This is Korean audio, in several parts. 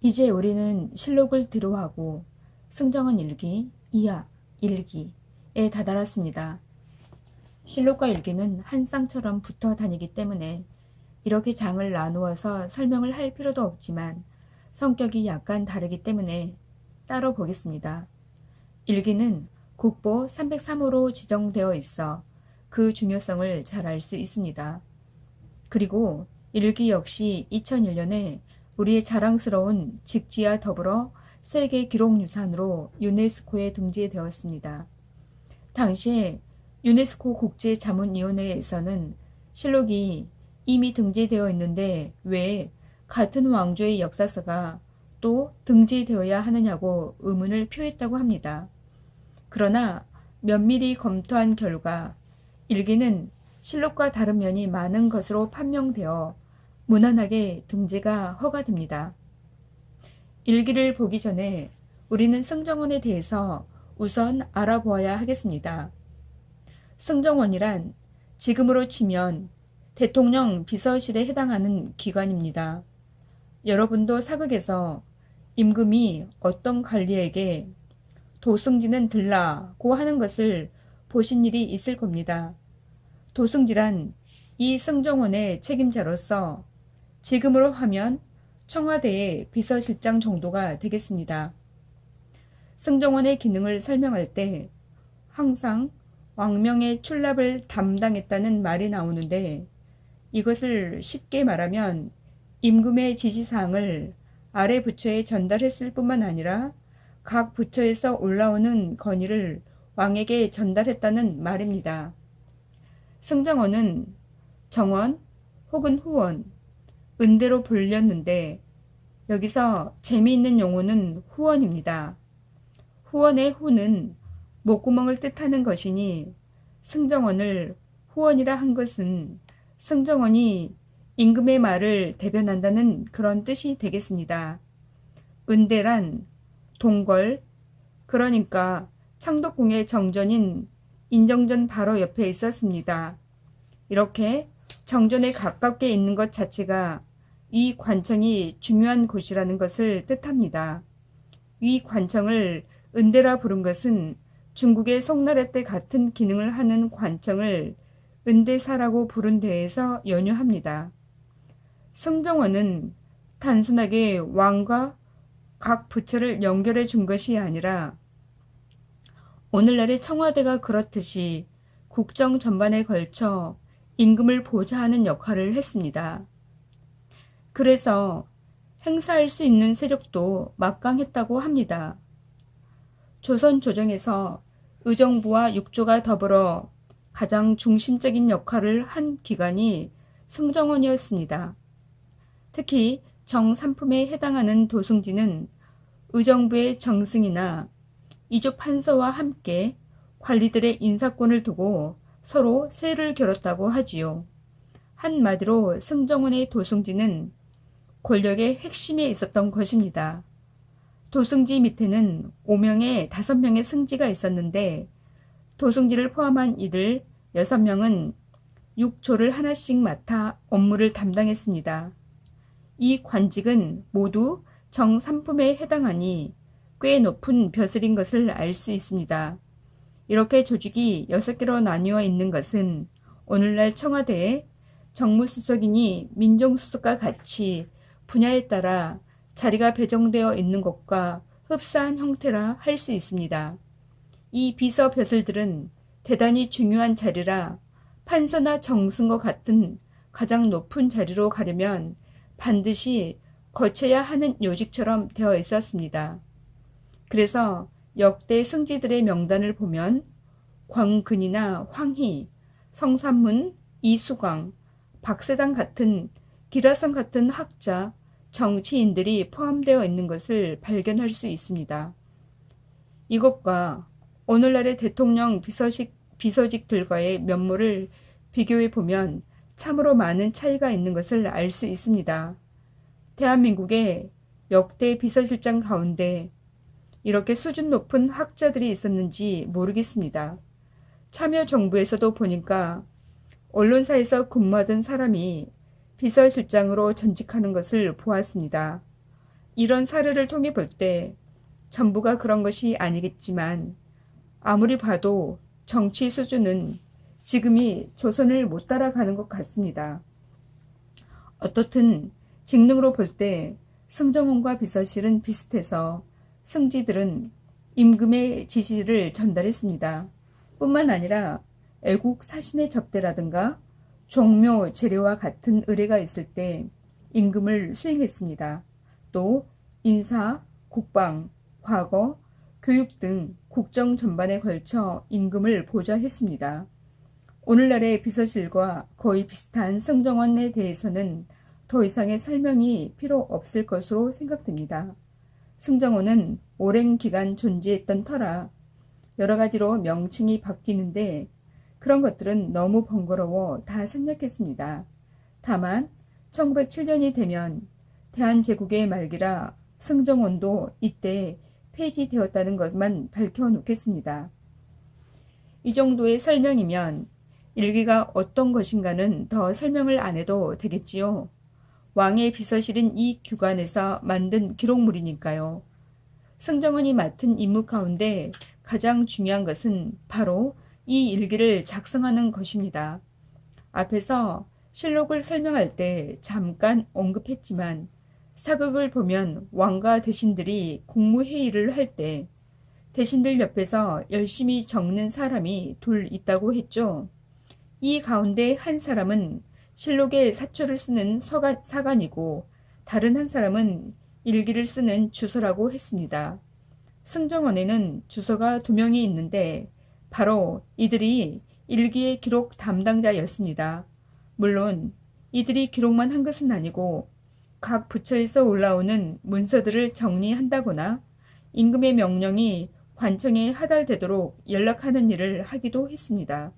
이제 우리는 실록을 뒤로하고 승정원 일기, 이하 일기에 다다랐습니다. 실록과 일기는 한 쌍처럼 붙어 다니기 때문에 이렇게 장을 나누어서 설명을 할 필요도 없지만 성격이 약간 다르기 때문에 따로 보겠습니다. 일기는 국보 303호로 지정되어 있어 그 중요성을 잘 알 수 있습니다. 그리고 일기 역시 2001년에 우리의 자랑스러운 직지와 더불어 세계 기록유산으로 유네스코에 등재되었습니다. 당시에 유네스코 국제자문위원회에서는 실록이 이미 등재되어 있는데 왜 같은 왕조의 역사서가 또 등재되어야 하느냐고 의문을 표했다고 합니다. 그러나 면밀히 검토한 결과 일기는 실록과 다른 면이 많은 것으로 판명되어 무난하게 등재가 허가됩니다. 일기를 보기 전에 우리는 승정원에 대해서 우선 알아보아야 하겠습니다. 승정원이란 지금으로 치면 대통령 비서실에 해당하는 기관입니다. 여러분도 사극에서 임금이 어떤 관리에게 도승지는 들라고 하는 것을 보신 일이 있을 겁니다. 도승지란 이 승정원의 책임자로서 지금으로 하면 청와대의 비서실장 정도가 되겠습니다. 승정원의 기능을 설명할 때 항상 왕명의 출납을 담당했다는 말이 나오는데 이것을 쉽게 말하면 임금의 지시사항을 아래 부처에 전달했을 뿐만 아니라 각 부처에서 올라오는 건의를 왕에게 전달했다는 말입니다. 승정원은 정원 혹은 후원, 은대로 불렸는데 여기서 재미있는 용어는 후원입니다. 후원의 후는 목구멍을 뜻하는 것이니 승정원을 후원이라 한 것은 승정원이 임금의 말을 대변한다는 그런 뜻이 되겠습니다. 은대란 동궐, 그러니까 창덕궁의 정전인 인정전 바로 옆에 있었습니다. 이렇게 정전에 가깝게 있는 것 자체가 이 관청이 중요한 곳이라는 것을 뜻합니다. 이 관청을 은대라 부른 것은 중국의 송나라 때 같은 기능을 하는 관청을 은대사라고 부른 데에서 연유합니다. 승정원은 단순하게 왕과 각 부처를 연결해 준 것이 아니라 오늘날의 청와대가 그렇듯이 국정 전반에 걸쳐 임금을 보좌하는 역할을 했습니다. 그래서 행사할 수 있는 세력도 막강했다고 합니다. 조선 조정에서 의정부와 육조가 더불어 가장 중심적인 역할을 한 기관이 승정원이었습니다. 특히 정삼품에 해당하는 도승지는 의정부의 정승이나 이조 판서와 함께 관리들의 인사권을 두고 서로 세를 겨뤘다고 하지요. 한마디로 승정원의 도승지는 권력의 핵심에 있었던 것입니다. 도승지 밑에는 5명의 5명의 승지가 있었는데 도승지를 포함한 이들 6명은 6조를 하나씩 맡아 업무를 담당했습니다. 이 관직은 모두 정삼품에 해당하니 꽤 높은 벼슬인 것을 알 수 있습니다. 이렇게 조직이 6개로 나뉘어 있는 것은 오늘날 청와대에 정무수석이니 민정수석과 같이 분야에 따라 자리가 배정되어 있는 것과 흡사한 형태라 할 수 있습니다. 이 비서 벼슬들은 대단히 중요한 자리라 판서나 정승과 같은 가장 높은 자리로 가려면 반드시 거쳐야 하는 요직처럼 되어 있었습니다. 그래서 역대 승지들의 명단을 보면 광근이나 황희, 성삼문, 이수광, 박세당 같은 기라성 같은 학자, 정치인들이 포함되어 있는 것을 발견할 수 있습니다. 이것과 오늘날의 대통령 비서직들과의 면모를 비교해 보면 참으로 많은 차이가 있는 것을 알 수 있습니다. 대한민국의 역대 비서실장 가운데 이렇게 수준 높은 학자들이 있었는지 모르겠습니다. 참여정부에서도 보니까 언론사에서 근무하던 사람이 비서실장으로 전직하는 것을 보았습니다. 이런 사례를 통해 볼 때 전부가 그런 것이 아니겠지만 아무리 봐도 정치 수준은 지금이 조선을 못 따라가는 것 같습니다. 어떻든 직능으로 볼 때 승정원과 비서실은 비슷해서 승지들은 임금의 지시를 전달했습니다. 뿐만 아니라 애국 사신의 접대라든가 종묘 재료와 같은 의뢰가 있을 때 임금을 수행했습니다. 또 인사, 국방, 과거, 교육 등 국정 전반에 걸쳐 임금을 보좌했습니다. 오늘날의 비서실과 거의 비슷한 승정원에 대해서는 더 이상의 설명이 필요 없을 것으로 생각됩니다. 승정원은 오랜 기간 존재했던 터라 여러 가지로 명칭이 바뀌는데 그런 것들은 너무 번거로워 다 생략했습니다. 다만 1907년이 되면 대한제국의 말기라 승정원도 이때 폐지되었다는 것만 밝혀놓겠습니다. 이 정도의 설명이면 일기가 어떤 것인가는 더 설명을 안 해도 되겠지요. 왕의 비서실인 이 기관에서 만든 기록물이니까요. 승정원이 맡은 임무 가운데 가장 중요한 것은 바로 이 일기를 작성하는 것입니다. 앞에서 실록을 설명할 때 잠깐 언급했지만 사극을 보면 왕과 대신들이 국무회의를 할 때 대신들 옆에서 열심히 적는 사람이 둘 있다고 했죠. 이 가운데 한 사람은 실록에 사초를 쓰는 사관이고 다른 한 사람은 일기를 쓰는 주서라고 했습니다. 승정원에는 주서가 2명이 있는데 바로 이들이 일기의 기록 담당자였습니다. 물론 이들이 기록만 한 것은 아니고 각 부처에서 올라오는 문서들을 정리한다거나 임금의 명령이 관청에 하달되도록 연락하는 일을 하기도 했습니다.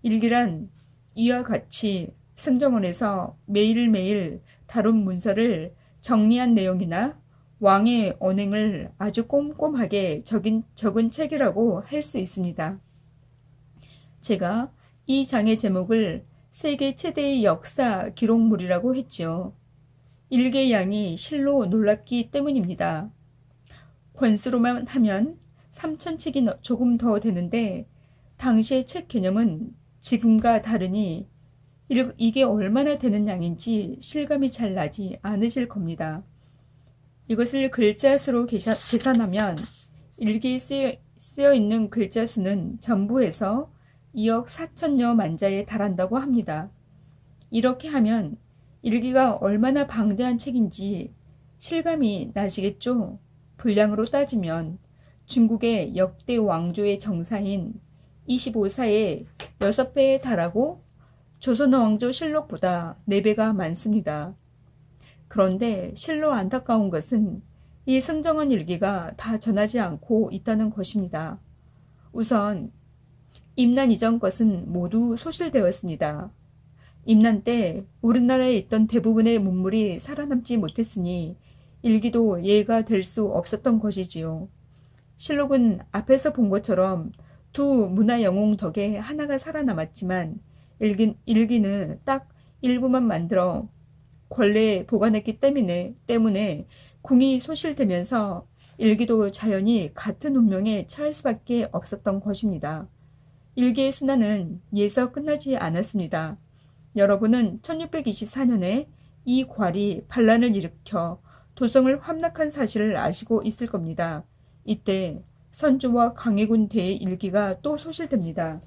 일기란 이와 같이 승정원에서 매일매일 다룬 문서를 정리한 내용이나 왕의 언행을 아주 꼼꼼하게 적은 책이라고 할 수 있습니다. 제가 이 장의 제목을 세계 최대의 역사 기록물이라고 했지요. 일기의 양이 실로 놀랍기 때문입니다. 권수로만 하면 3,000책이 조금 더 되는데 당시의 책 개념은 지금과 다르니 이게 얼마나 되는 양인지 실감이 잘 나지 않으실 겁니다. 이것을 글자 수로 계산하면 일기에 쓰여 있는 글자 수는 전부 해서 2억 4천여 만자에 달한다고 합니다. 이렇게 하면 일기가 얼마나 방대한 책인지 실감이 나시겠죠? 분량으로 따지면 중국의 역대 왕조의 정사인 25사의 6배에 달하고 조선왕조 실록보다 4배가 많습니다. 그런데 실로 안타까운 것은 이 승정원 일기가 다 전하지 않고 있다는 것입니다. 우선 임난 이전 것은 모두 소실되었습니다. 임난 때 우리나라에 있던 대부분의 문물이 살아남지 못했으니 일기도 예가 될 수 없었던 것이지요. 실록은 앞에서 본 것처럼 두 문화 영웅 덕에 하나가 살아남았지만 일기는 딱 일부만 만들어 권례에 보관했기 때문에 궁이 소실되면서 일기도 자연히 같은 운명에 처할 수밖에 없었던 것입니다. 일기의 순환은 예서 끝나지 않았습니다. 여러분은 1624년에 이 괄이 반란을 일으켜 도성을 함락한 사실을 아시고 있을 겁니다. 이때 선조와 강해군 대의 일기가 또 소실됩니다.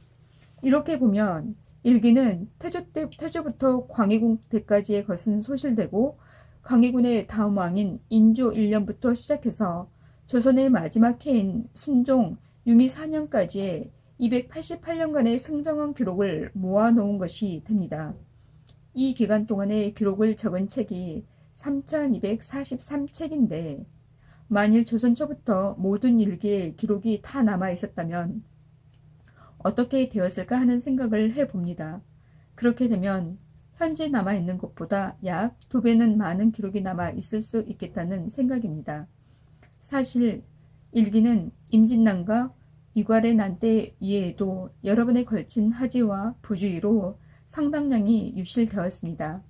이렇게 보면 일기는 태조부터 광해군 때까지의 것은 소실되고 강해군의 다음 왕인 인조 1년부터 시작해서 조선의 마지막 해인 순종 융의 4년까지의 288년간의 승정원 기록을 모아놓은 것이 됩니다. 이 기간 동안의 기록을 적은 책이 3243책인데 만일 조선 초부터 모든 일기의 기록이 다 남아 있었다면 어떻게 되었을까 하는 생각을 해봅니다. 그렇게 되면 현재 남아있는 것보다 약 2배는 많은 기록이 남아 있을 수 있겠다는 생각입니다. 사실 일기는 임진난과 위괄의 난 때 이외에도 여러 번에 걸친 하지와 부주의로 상당량이 유실되었습니다.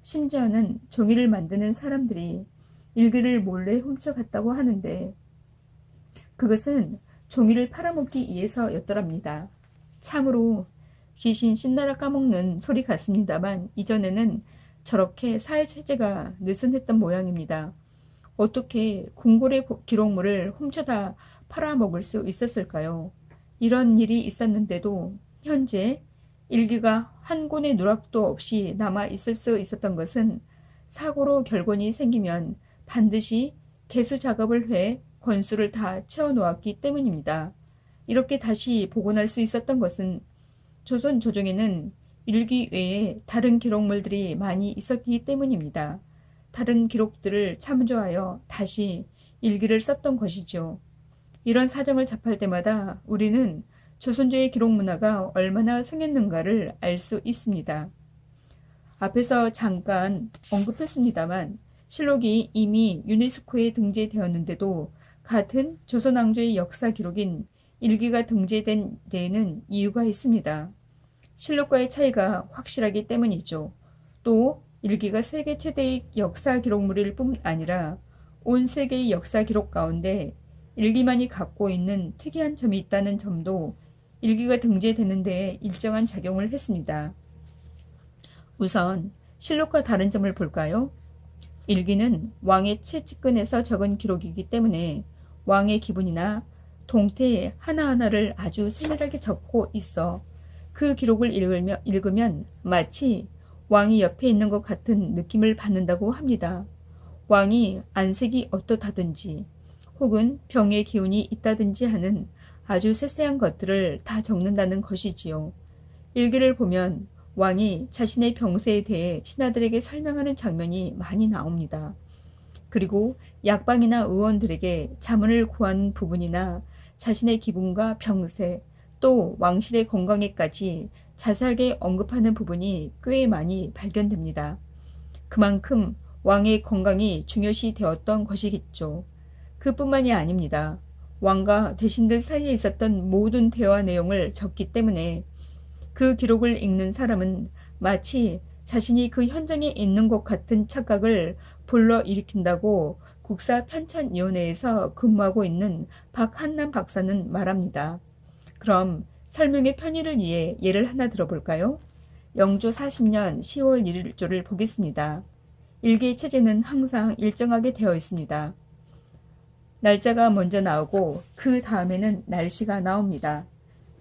심지어는 종이를 만드는 사람들이 일기를 몰래 훔쳐갔다고 하는데 그것은 종이를 팔아먹기 위해서였더랍니다. 참으로 귀신 신나라 까먹는 소리 같습니다만 이전에는 저렇게 사회체제가 느슨했던 모양입니다. 어떻게 궁궐의 기록물을 훔쳐다 팔아먹을 수 있었을까요? 이런 일이 있었는데도 현재 일기가 한 권의 누락도 없이 남아 있을 수 있었던 것은 사고로 결권이 생기면 반드시 개수 작업을 해 권수를 다 채워놓았기 때문입니다. 이렇게 다시 복원할 수 있었던 것은 조선 조정에는 일기 외에 다른 기록물들이 많이 있었기 때문입니다. 다른 기록들을 참조하여 다시 일기를 썼던 것이죠. 이런 사정을 접할 때마다 우리는 조선조의 기록 문화가 얼마나 성했는가를 알 수 있습니다. 앞에서 잠깐 언급했습니다만 실록이 이미 유네스코에 등재되었는데도 같은 조선왕조의 역사 기록인 일기가 등재된 데에는 이유가 있습니다. 실록과의 차이가 확실하기 때문이죠. 또 일기가 세계 최대의 역사 기록물일 뿐 아니라 온 세계의 역사 기록 가운데 일기만이 갖고 있는 특이한 점이 있다는 점도 일기가 등재되는 데에 일정한 작용을 했습니다. 우선 실록과 다른 점을 볼까요? 일기는 왕의 채측근에서 적은 기록이기 때문에 왕의 기분이나 동태 하나하나를 아주 세밀하게 적고 있어 그 기록을 읽으면 마치 왕이 옆에 있는 것 같은 느낌을 받는다고 합니다. 왕이 안색이 어떻다든지 혹은 병의 기운이 있다든지 하는 아주 세세한 것들을 다 적는다는 것이지요. 일기를 보면 왕이 자신의 병세에 대해 신하들에게 설명하는 장면이 많이 나옵니다. 그리고 약방이나 의원들에게 자문을 구한 부분이나 자신의 기분과 병세, 또 왕실의 건강에까지 자세하게 언급하는 부분이 꽤 많이 발견됩니다. 그만큼 왕의 건강이 중요시 되었던 것이겠죠. 그뿐만이 아닙니다. 왕과 대신들 사이에 있었던 모든 대화 내용을 적기 때문에 그 기록을 읽는 사람은 마치 자신이 그 현장에 있는 것 같은 착각을 불러일으킨다고 국사편찬위원회에서 근무하고 있는 박한남 박사는 말합니다. 그럼 설명의 편의를 위해 예를 하나 들어볼까요? 영조 40년 10월 1일조를 보겠습니다. 일기 체제는 항상 일정하게 되어 있습니다. 날짜가 먼저 나오고 그 다음에는 날씨가 나옵니다.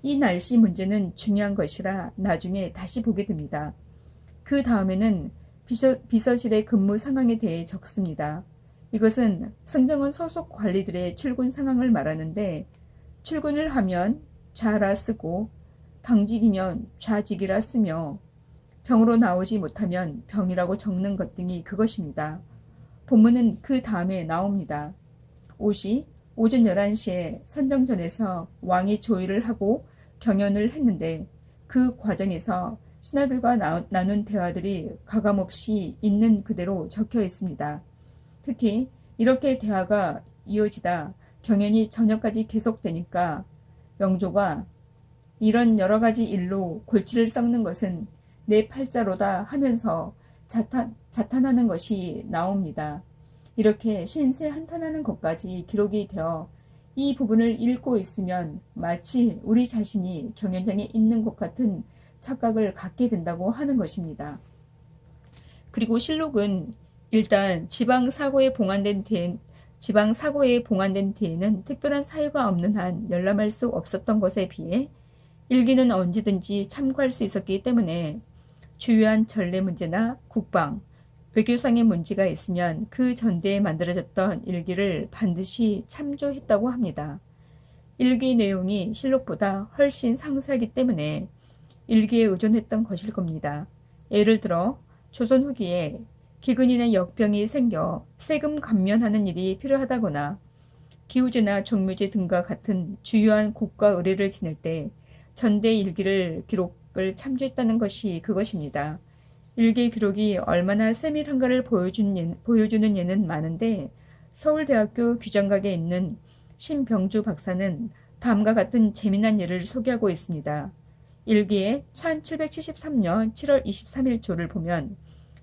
이 날씨 문제는 중요한 것이라 나중에 다시 보게 됩니다. 그 다음에는 비서실의 근무 상황에 대해 적습니다. 이것은 승정원 소속 관리들의 출근 상황을 말하는데 출근을 하면 좌라 쓰고 당직이면 좌직이라 쓰며 병으로 나오지 못하면 병이라고 적는 것 등이 그것입니다. 본문은 그 다음에 나옵니다. 옷이 오전 11시에 선정전에서 왕이 조의를 하고 경연을 했는데 그 과정에서 신하들과 나눈 대화들이 가감없이 있는 그대로 적혀 있습니다. 특히 이렇게 대화가 이어지다 경연이 저녁까지 계속되니까 영조가 이런 여러 가지 일로 골치를 썩는 것은 내 팔자로다 하면서 자탄하는 것이 나옵니다. 이렇게 신세 한탄하는 것까지 기록이 되어 이 부분을 읽고 있으면 마치 우리 자신이 경연장에 있는 것 같은 착각을 갖게 된다고 하는 것입니다. 그리고 실록은 일단 지방사고에 봉안된 뒤에는 특별한 사유가 없는 한 열람할 수 없었던 것에 비해 일기는 언제든지 참고할 수 있었기 때문에 주요한 전례 문제나 국방, 외교상의 문제가 있으면 그 전대에 만들어졌던 일기를 반드시 참조했다고 합니다. 일기 내용이 실록보다 훨씬 상세하기 때문에 일기에 의존했던 것일 겁니다. 예를 들어 조선 후기에 기근이나 역병이 생겨 세금 감면하는 일이 필요하다거나 기우제나 종묘제 등과 같은 주요한 국가 의례를 지낼 때 전대 일기를 기록을 참조했다는 것이 그것입니다. 일기 기록이 얼마나 세밀한가를 보여주는 예는 많은데 서울대학교 규장각에 있는 신병주 박사는 다음과 같은 재미난 예를 소개하고 있습니다. 일기에 1773년 7월 23일 조를 보면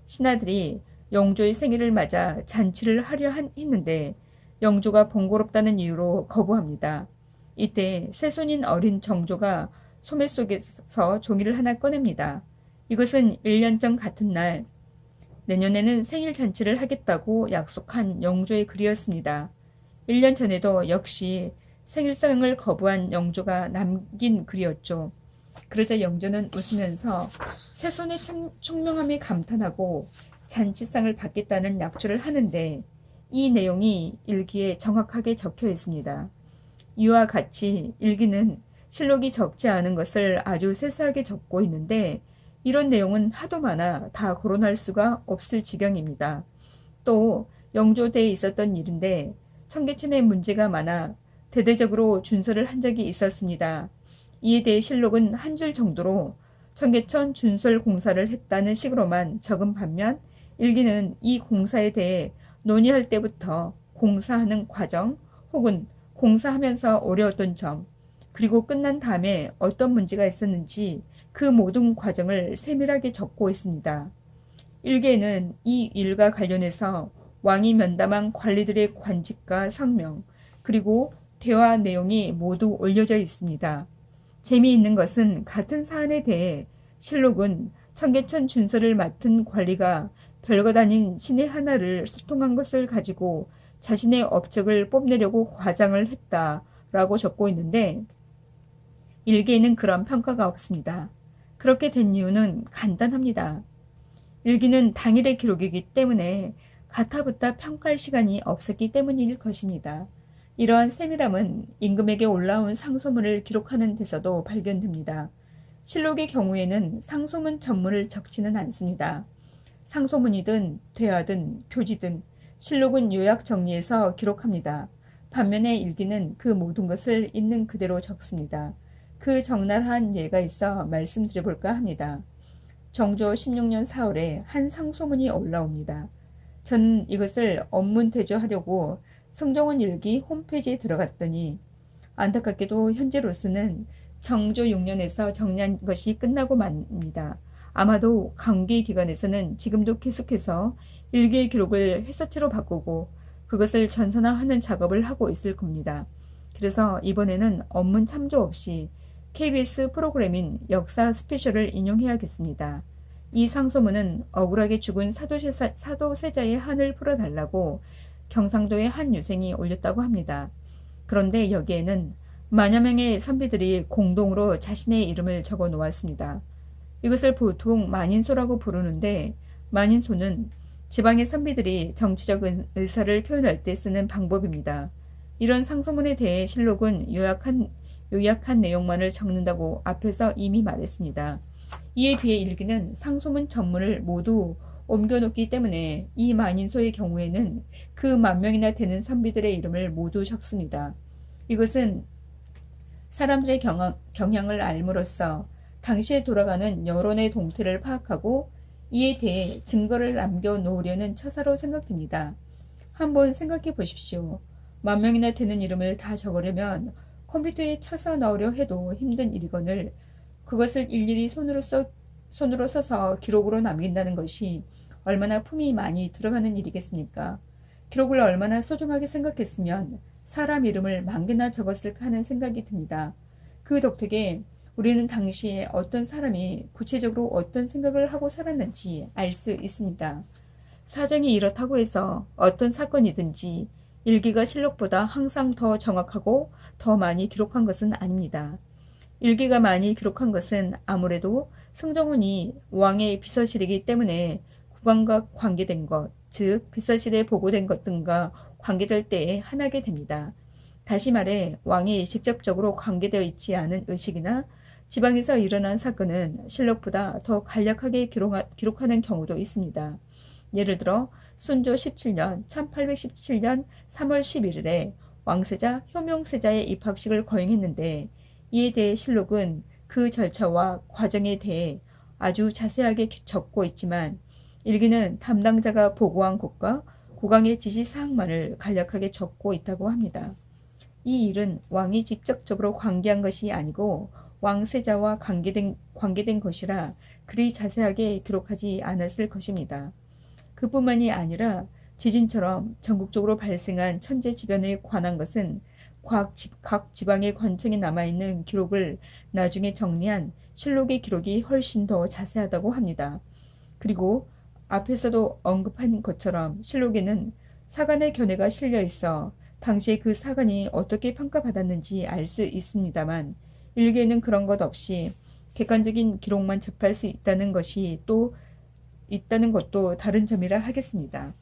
신하들이 영조의 생일을 맞아 잔치를 하려 했는데 영조가 번거롭다는 이유로 거부합니다. 이때 새손인 어린 정조가 소매 속에서 종이를 하나 꺼냅니다. 이것은 1년 전 같은 날 내년에는 생일 잔치를 하겠다고 약속한 영조의 글이었습니다. 1년 전에도 역시 생일상을 거부한 영조가 남긴 글이었죠. 그러자 영조는 웃으면서 새손의 총명함에 감탄하고 잔치상을 받겠다는 약조를 하는데 이 내용이 일기에 정확하게 적혀 있습니다. 이와 같이 일기는 실록이 적지 않은 것을 아주 세세하게 적고 있는데 이런 내용은 하도 많아 다 거론할 수가 없을 지경입니다. 또 영조대에 있었던 일인데 청계천에 문제가 많아 대대적으로 준설을 한 적이 있었습니다. 이에 대해 실록은 한 줄 정도로 청계천 준설 공사를 했다는 식으로만 적은 반면 일기는 이 공사에 대해 논의할 때부터 공사하는 과정 혹은 공사하면서 어려웠던 점 그리고 끝난 다음에 어떤 문제가 있었는지 그 모든 과정을 세밀하게 적고 있습니다. 일기에는 이 일과 관련해서 왕이 면담한 관리들의 관직과 성명 그리고 대화 내용이 모두 올려져 있습니다. 재미있는 것은 같은 사안에 대해 실록은 청계천 준설을 맡은 관리가 별것 아닌 시내 하나를 소통한 것을 가지고 자신의 업적을 뽐내려고 과장을 했다라고 적고 있는데 일기에는 그런 평가가 없습니다. 그렇게 된 이유는 간단합니다. 일기는 당일의 기록이기 때문에 가타부타 평가할 시간이 없었기 때문일 것입니다. 이러한 세밀함은 임금에게 올라온 상소문을 기록하는 데서도 발견됩니다. 실록의 경우에는 상소문 전문을 적지는 않습니다. 상소문이든 대화든 교지든 실록은 요약 정리해서 기록합니다. 반면에 일기는 그 모든 것을 있는 그대로 적습니다. 그 적나라한 예가 있어 말씀드려볼까 합니다. 정조 16년 4월에 한 상소문이 올라옵니다. 저는 이것을 언문대조하려고 성종원 일기 홈페이지에 들어갔더니 안타깝게도 현재로서는 정조 6년에서 정리한 것이 끝나고 맙니다. 아마도 관계 기관에서는 지금도 계속해서 일기의 기록을 해서체로 바꾸고 그것을 전산화하는 작업을 하고 있을 겁니다. 그래서 이번에는 언문 참조 없이 KBS 프로그램인 역사 스페셜을 인용해야겠습니다. 이 상소문은 억울하게 죽은 사도세자의 한을 풀어달라고 경상도의 한 유생이 올렸다고 합니다. 그런데 여기에는 만여 명의 선비들이 공동으로 자신의 이름을 적어 놓았습니다. 이것을 보통 만인소라고 부르는데 만인소는 지방의 선비들이 정치적 의사를 표현할 때 쓰는 방법입니다. 이런 상소문에 대해 실록은 요약한 내용만을 적는다고 앞에서 이미 말했습니다. 이에 비해 일기는 상소문 전문을 모두 옮겨놓기 때문에 이 만인소의 경우에는 그 10,000명이나 되는 선비들의 이름을 모두 적습니다. 이것은 사람들의 경향을 알므로써 당시에 돌아가는 여론의 동태를 파악하고 이에 대해 증거를 남겨놓으려는 처사로 생각됩니다. 한번 생각해 보십시오. 10,000명이나 되는 이름을 다 적으려면 컴퓨터에 쳐서 넣으려 해도 힘든 일이거늘 그것을 일일이 손으로 써서 기록으로 남긴다는 것이 얼마나 품이 많이 들어가는 일이겠습니까? 기록을 얼마나 소중하게 생각했으면 사람 이름을 10,000개나 적었을까 하는 생각이 듭니다. 그 덕택에 우리는 당시에 어떤 사람이 구체적으로 어떤 생각을 하고 살았는지 알 수 있습니다. 사정이 이렇다고 해서 어떤 사건이든지 일기가 실록보다 항상 더 정확하고 더 많이 기록한 것은 아닙니다. 일기가 많이 기록한 것은 아무래도 승정원이 왕의 비서실이기 때문에 국왕과 관계된 것, 즉 비서실에 보고된 것 등과 관계될 때에 한하게 됩니다. 다시 말해 왕이 직접적으로 관계되어 있지 않은 의식이나 지방에서 일어난 사건은 실록보다 더 간략하게 기록하는 경우도 있습니다. 예를 들어 순조 17년 1817년 3월 11일에 왕세자 효명세자의 입학식을 거행했는데 이에 대해 실록은 그 절차와 과정에 대해 아주 자세하게 적고 있지만 일기는 담당자가 보고한 곳과 국왕의 지시사항만을 간략하게 적고 있다고 합니다. 이 일은 왕이 직접적으로 관계한 것이 아니고 왕세자와 관계된 것이라 그리 자세하게 기록하지 않았을 것입니다. 그뿐만이 아니라 지진처럼 전국적으로 발생한 천재지변에 관한 것은 각 지방의 관청에 남아있는 기록을 나중에 정리한 실록의 기록이 훨씬 더 자세하다고 합니다. 그리고 앞에서도 언급한 것처럼 실록에는 사간의 견해가 실려 있어 당시에 그 사간이 어떻게 평가받았는지 알 수 있습니다만 일기에는 그런 것 없이 객관적인 기록만 접할 수 있다는 것도 다른 점이라 하겠습니다.